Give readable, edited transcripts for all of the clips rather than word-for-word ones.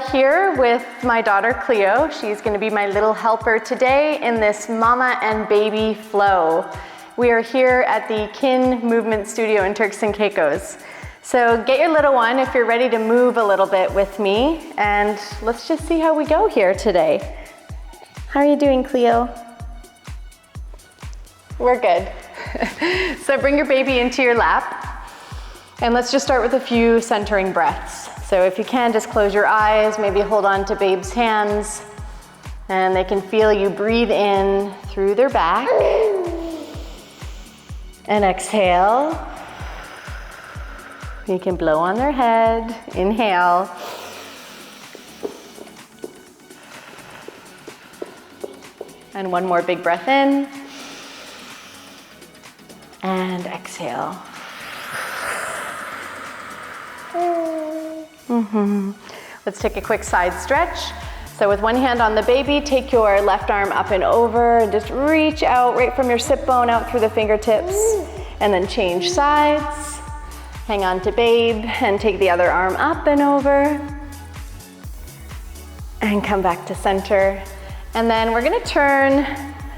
here with my daughter Cleo. She's going to be my little helper today in this mama and baby flow. We are here at the Kin Movement Studio in Turks and Caicos. So get your little one if you're ready to move a little bit with me, and let's just see how we go here today. How are you doing, Cleo? We're good. So bring your baby into your lap, and let's just start with a few centering breaths. So if you can, just close your eyes, maybe hold on to babe's hands, and they can feel you breathe in through their back. And exhale. You can blow on their head. Inhale. And one more big breath in. And exhale. Let's take a quick side stretch. So with one hand on the baby, take your left arm up and over and just reach out right from your sit bone out through the fingertips, and then change sides. Hang on to babe and take the other arm up and over and come back to center. And then we're gonna turn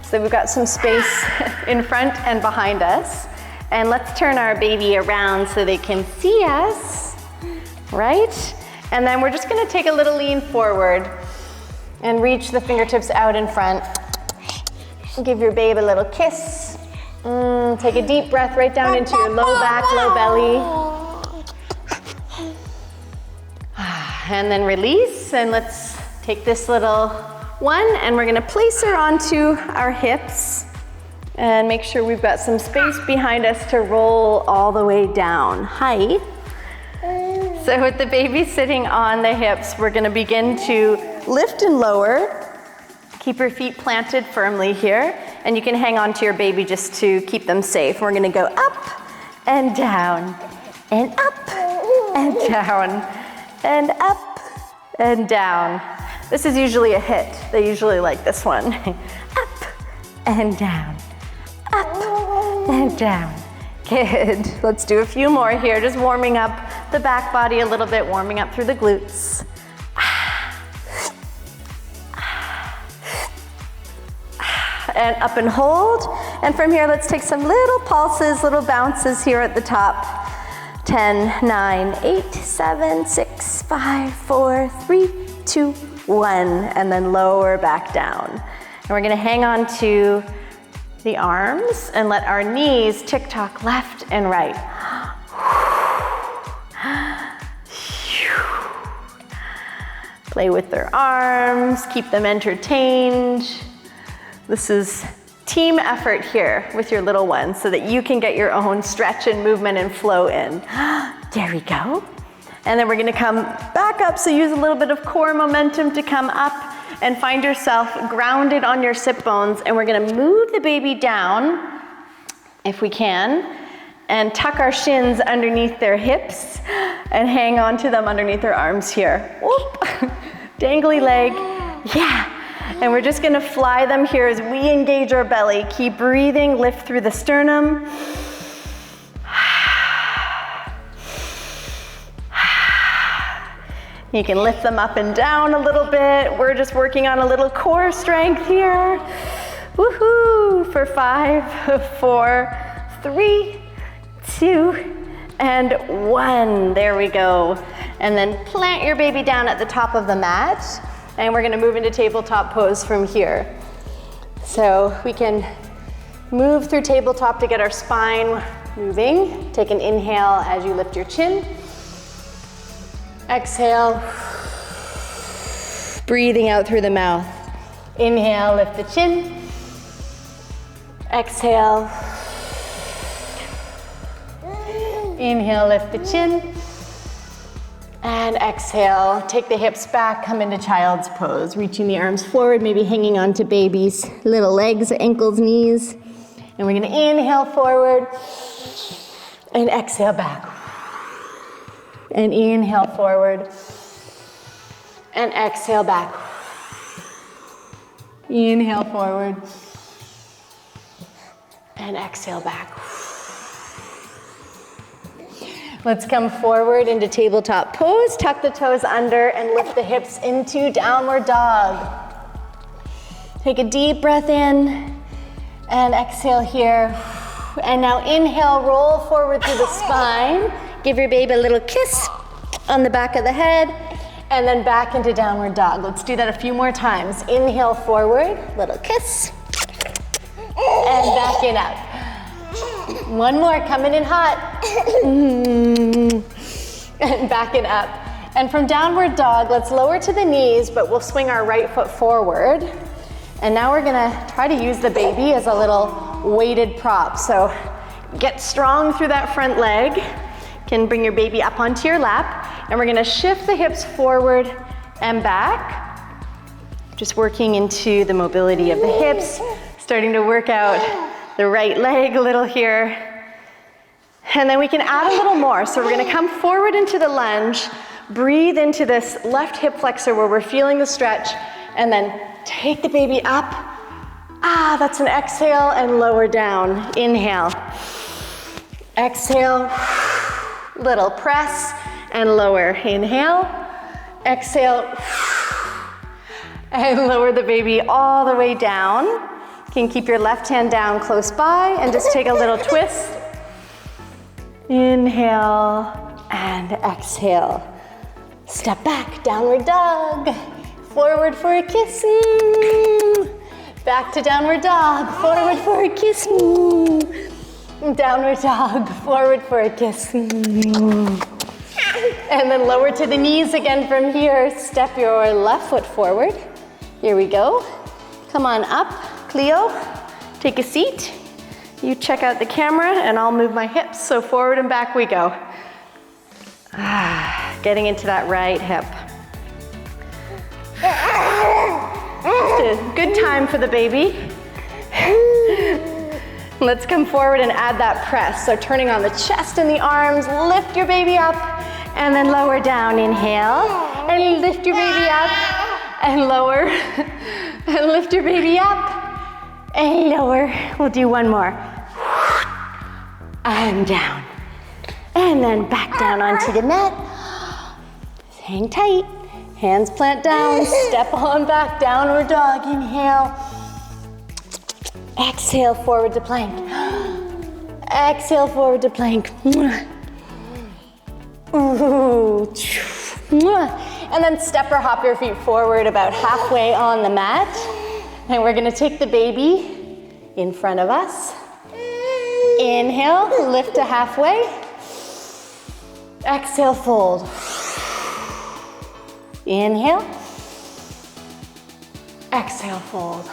so we've got some space in front and behind us. And let's turn our baby around so they can see us, right? And then we're just gonna take a little lean forward and reach the fingertips out in front. Give your babe a little kiss. Take a deep breath right down into your low back, low belly. And then release, and let's take this little one and we're gonna place her onto our hips and make sure we've got some space behind us to roll all the way down. Hi. So with the baby sitting on the hips, we're gonna begin to lift and lower. Keep your feet planted firmly here, and you can hang on to your baby just to keep them safe. We're gonna go up and down, and up and down, and up and down. This is usually a hit. They usually like this one. Up and down, up and down. Good. Let's do a few more here, just warming up the back body a little bit, warming up through the glutes. And up and hold. And from here, let's take some little pulses, little bounces here at the top. 10, 9, 8, 7, 6, 5, 4, 3, 2, 1. And then lower back down. And we're gonna hang on to the arms and let our knees tick-tock left and right. Play with their arms, keep them entertained. This is team effort here with your little ones so that you can get your own stretch and movement and flow in. There we go. And then we're gonna come back up, so use a little bit of core momentum to come up and find yourself grounded on your sit bones, and we're gonna move the baby down, if we can, and tuck our shins underneath their hips and hang on to them underneath their arms here. Whoop. Dangly leg, yeah. And we're just gonna fly them here as we engage our belly. Keep breathing, lift through the sternum. You can lift them up and down a little bit. We're just working on a little core strength here. Woohoo! For 5, 4, 3, 2, and 1. There we go. And then plant your baby down at the top of the mat. And we're gonna move into tabletop pose from here. So we can move through tabletop to get our spine moving. Take an inhale as you lift your chin. Exhale, breathing out through the mouth. Inhale, lift the chin. Exhale. Inhale, lift the chin. And exhale, take the hips back, come into child's pose. Reaching the arms forward, maybe hanging onto baby's little legs, ankles, knees. And we're gonna inhale forward and exhale back. And inhale forward and exhale back. Inhale forward and exhale back. Let's come forward into tabletop pose. Tuck the toes under and lift the hips into downward dog. Take a deep breath in and exhale here. And now inhale, roll forward through the spine. Give your baby a little kiss on the back of the head, and then back into downward dog. Let's do that a few more times. Inhale forward, little kiss, and back in up. One more, coming in hot. And back and up. And from downward dog, let's lower to the knees, but we'll swing our right foot forward. And now we're gonna try to use the baby as a little weighted prop. So get strong through that front leg. You can bring your baby up onto your lap. And we're gonna shift the hips forward and back. Just working into the mobility of the hips. Starting to work out the right leg a little here. And then we can add a little more. So we're gonna come forward into the lunge, breathe into this left hip flexor where we're feeling the stretch, and then take the baby up. That's an exhale, and lower down. Inhale. Exhale, little press, and lower. Inhale, exhale, and lower the baby all the way down. You can keep your left hand down close by and just take a little twist. Inhale and exhale. Step back, downward dog. Forward for a kiss. Back to downward dog. Forward for a kiss. Downward dog. Forward for a kiss. And then lower to the knees again from here. Step your left foot forward. Here we go. Come on up, Cleo. Take a seat. You check out the camera and I'll move my hips. So forward and back we go. Getting into that right hip. Just a good time for the baby. Let's come forward and add that press. So turning on the chest and the arms, lift your baby up and then lower down. Inhale and lift your baby up and lower and lift your baby up and lower. We'll do one more. And down. And then back down onto the mat. Hang tight. Hands plant down. Step on back. Downward dog. Inhale. Exhale, forward to plank. Exhale, forward to plank. Ooh. And then step or hop your feet forward about halfway on the mat. And we're gonna take the baby in front of us. Inhale, lift to halfway. Exhale, fold. Inhale. Exhale, fold.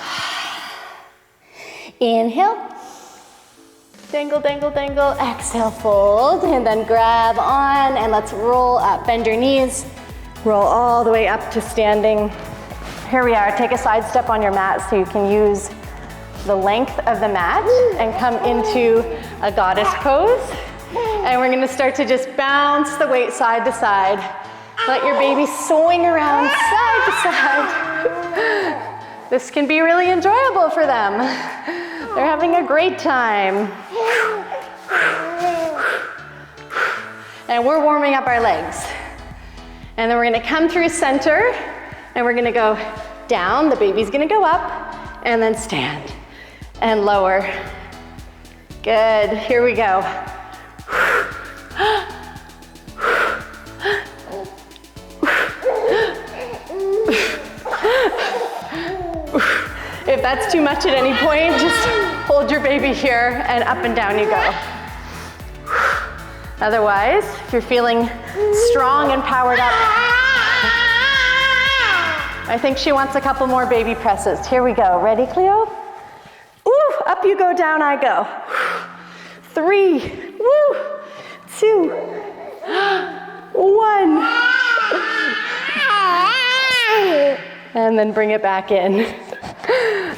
Inhale. Dangle, dangle, dangle. Exhale, fold. And then grab on and let's roll up. Bend your knees. Roll all the way up to standing. Here we are. Take a side step on your mat so you can use the length of the mat and come into a goddess pose. And we're gonna start to just bounce the weight side to side. Let your baby swing around side to side. This can be really enjoyable for them. They're having a great time. And we're warming up our legs. And then we're gonna come through center and we're gonna go down, the baby's gonna go up, and then stand and lower. Good, here we go. If that's too much at any point, just hold your baby here and up and down you go. Otherwise, if you're feeling strong and powered up, I think she wants a couple more baby presses. Here we go. Ready, Cleo? Ooh, up you go, down I go. 3, woo, 2, 1. And then bring it back in.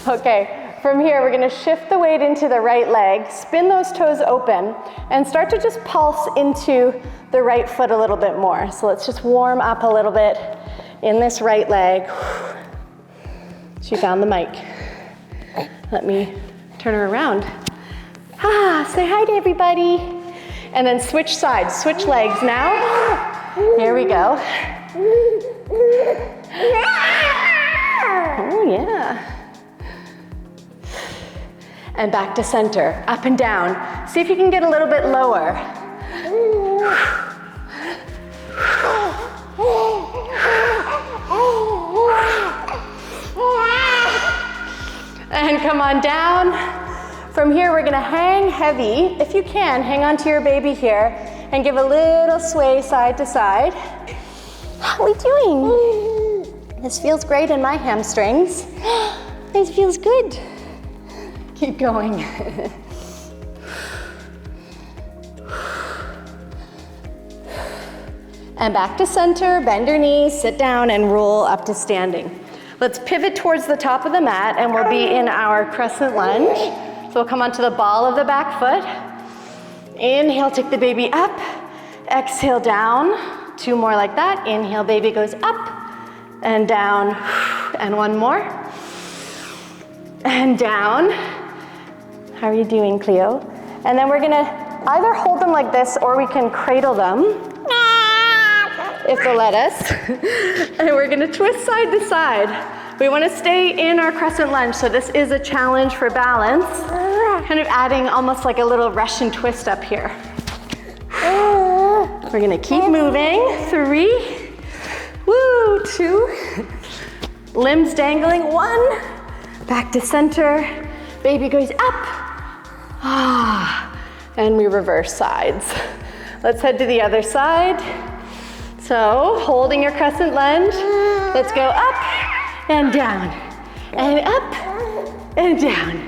Okay, from here we're gonna shift the weight into the right leg, spin those toes open, and start to just pulse into the right foot a little bit more. So let's just warm up a little bit in this right leg. She found the mic. Let me turn her around. Say hi to everybody. And then switch sides, switch legs now. Here we go. Oh yeah. And back to center, up and down. See if you can get a little bit lower. And come on down. From here, we're gonna hang heavy. If you can, hang on to your baby here and give a little sway side to side. How are we doing? This feels great in my hamstrings. This feels good. Keep going. And back to center, bend your knees, sit down and roll up to standing. Let's pivot towards the top of the mat and we'll be in our crescent lunge. So we'll come onto the ball of the back foot. Inhale, take the baby up. Exhale, down. 2 more like that. Inhale, baby goes up and down. And 1 more. And down. How are you doing, Cleo? And then we're gonna either hold them like this or we can cradle them, if they'll let us. And we're gonna twist side to side. We wanna stay in our crescent lunge, so this is a challenge for balance. Kind of adding almost like a little Russian twist up here. We're gonna keep moving. 3, woo, 2, limbs dangling, 1, back to center, baby goes up, and we reverse sides. Let's head to the other side. So, holding your crescent lunge, let's go up and down, and up and down,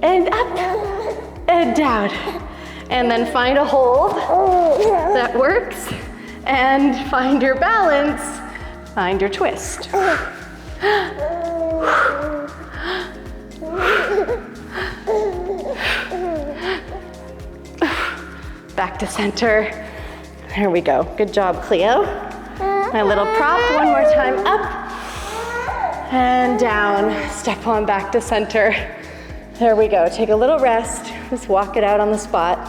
and up and down. And then find a hold that works, and find your balance, find your twist. Back to center. There we go. Good job, Cleo. My little prop, 1 more time, up and down. Step on back to center. There we go. Take a little rest. Just walk it out on the spot.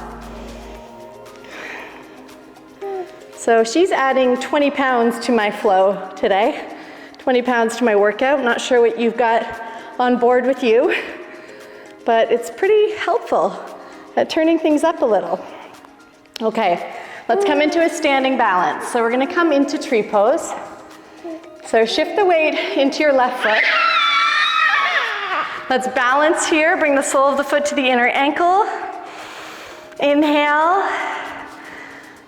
So she's adding 20 pounds to my flow today. 20 pounds to my workout. Not sure what you've got on board with you, but it's pretty helpful at turning things up a little. Okay. Let's come into a standing balance. So we're gonna come into tree pose. So shift the weight into your left foot. Let's balance here. Bring the sole of the foot to the inner ankle. Inhale.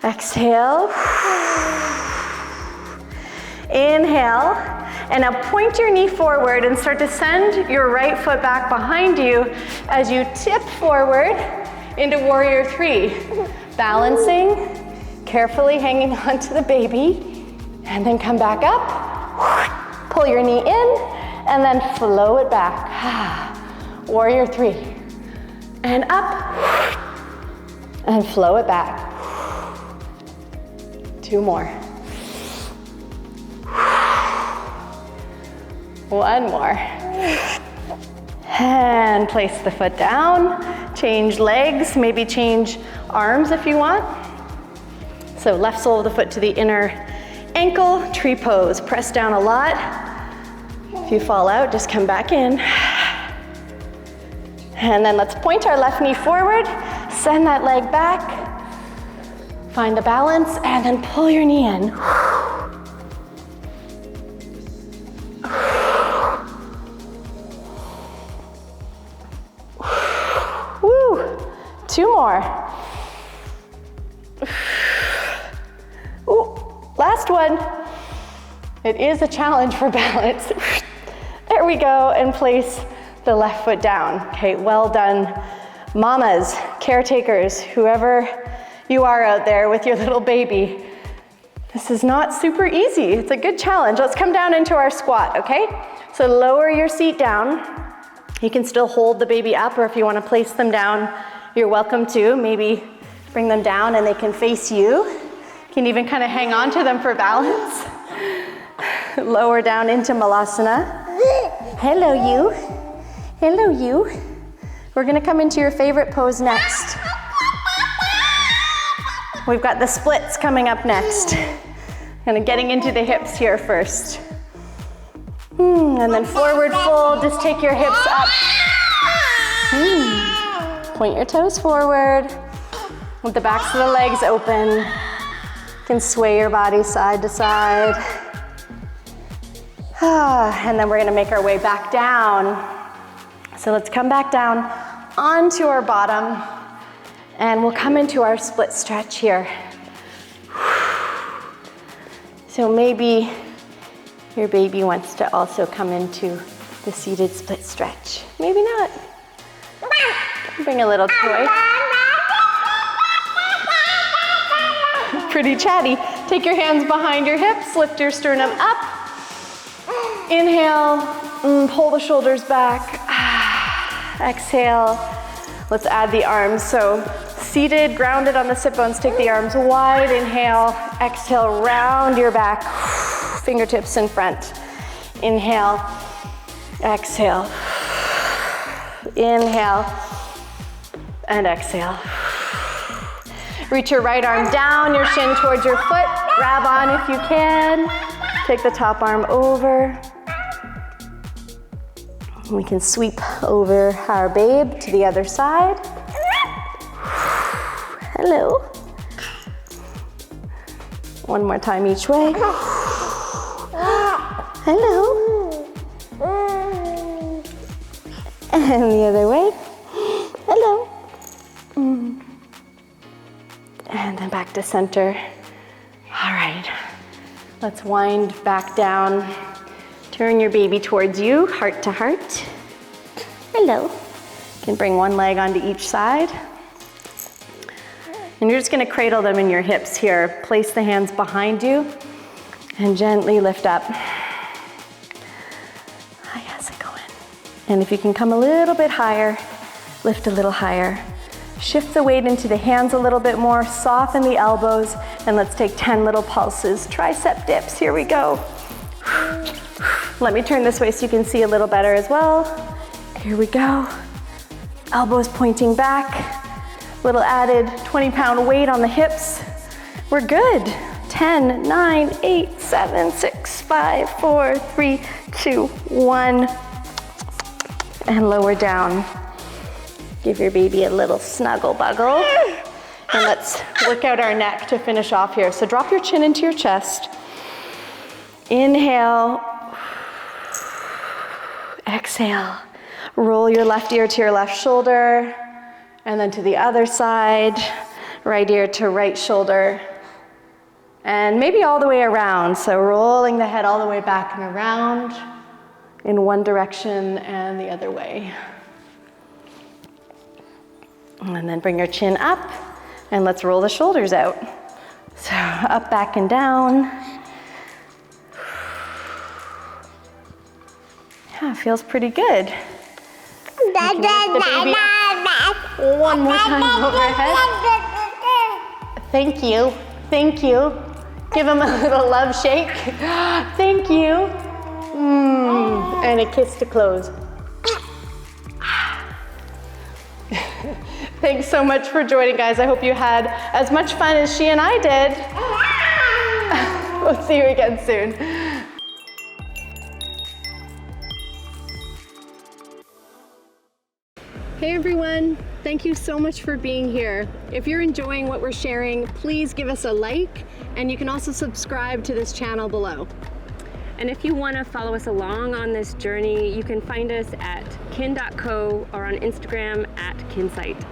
Exhale. Inhale. And now point your knee forward and start to send your right foot back behind you as you tip forward into warrior 3. Balancing. Carefully hanging on to the baby, and then come back up, pull your knee in, and then flow it back. Warrior 3. And up, and flow it back. 2 more. 1 more. And place the foot down, change legs, maybe change arms if you want. So left sole of the foot to the inner ankle, tree pose. Press down a lot. If you fall out, just come back in. And then let's point our left knee forward, send that leg back, find the balance, and then pull your knee in. Woo! 2 more. Ooh, last one. It is a challenge for balance. There we go, and place the left foot down. Okay, well done. Mamas, caretakers, whoever you are out there with your little baby. This is not super easy. It's a good challenge. Let's come down into our squat, okay? So lower your seat down. You can still hold the baby up, or if you want to place them down, you're welcome to. Maybe bring them down and they can face you. You can even kind of hang on to them for balance. Lower down into Malasana. Hello, you. Hello, you. We're gonna come into your favorite pose next. We've got the splits coming up next. Kind of getting into the hips here first. And then forward fold, just take your hips up. Point your toes forward. With the backs of the legs open. You can sway your body side to side. And then we're gonna make our way back down. So let's come back down onto our bottom, and we'll come into our split stretch here. So maybe your baby wants to also come into the seated split stretch. Maybe not. Bring a little toy. Pretty chatty. Take your hands behind your hips, lift your sternum up. Inhale, pull the shoulders back. Exhale, let's add the arms. So seated, grounded on the sit bones, take the arms wide. Inhale, exhale, round your back. Fingertips in front. Inhale, exhale. Inhale, and exhale. Reach your right arm down, your shin towards your foot. Grab on if you can. Take the top arm over. We can sweep over our babe to the other side. Hello. One more time each way. Hello. And the other way. Hello. And then back to center. All right. Let's wind back down. Turn your baby towards you, heart to heart. Hello. You can bring one leg onto each side. And you're just gonna cradle them in your hips here. Place the hands behind you and gently lift up. Hi, how's it going? And if you can come a little bit higher, lift a little higher. Shift the weight into the hands a little bit more, soften the elbows, and let's take 10 little pulses. Tricep dips, here we go. Let me turn this way so you can see a little better as well. Here we go. Elbows pointing back. Little added 20-pound weight on the hips. We're good. 10, 9, 8, 7, 6, 5, 4, 3, 2, 1. And lower down. Give your baby a little snuggle buggle. And let's work out our neck to finish off here. So drop your chin into your chest. Inhale. Exhale. Roll your left ear to your left shoulder, and then to the other side, right ear to right shoulder, and maybe all the way around. So rolling the head all the way back and around in one direction and the other way. And then bring your chin up, and let's roll the shoulders out. So up, back, and down. Yeah, feels pretty good. You can lift the baby up one more time overhead. Thank you, thank you. Give him a little love shake. Thank you. And a kiss to close. Thanks so much for joining, guys. I hope you had as much fun as she and I did. We'll see you again soon. Hey everyone, thank you so much for being here. If you're enjoying what we're sharing, please give us a like, and you can also subscribe to this channel below. And if you want to follow us along on this journey, you can find us at kin.co or on Instagram at kinsight.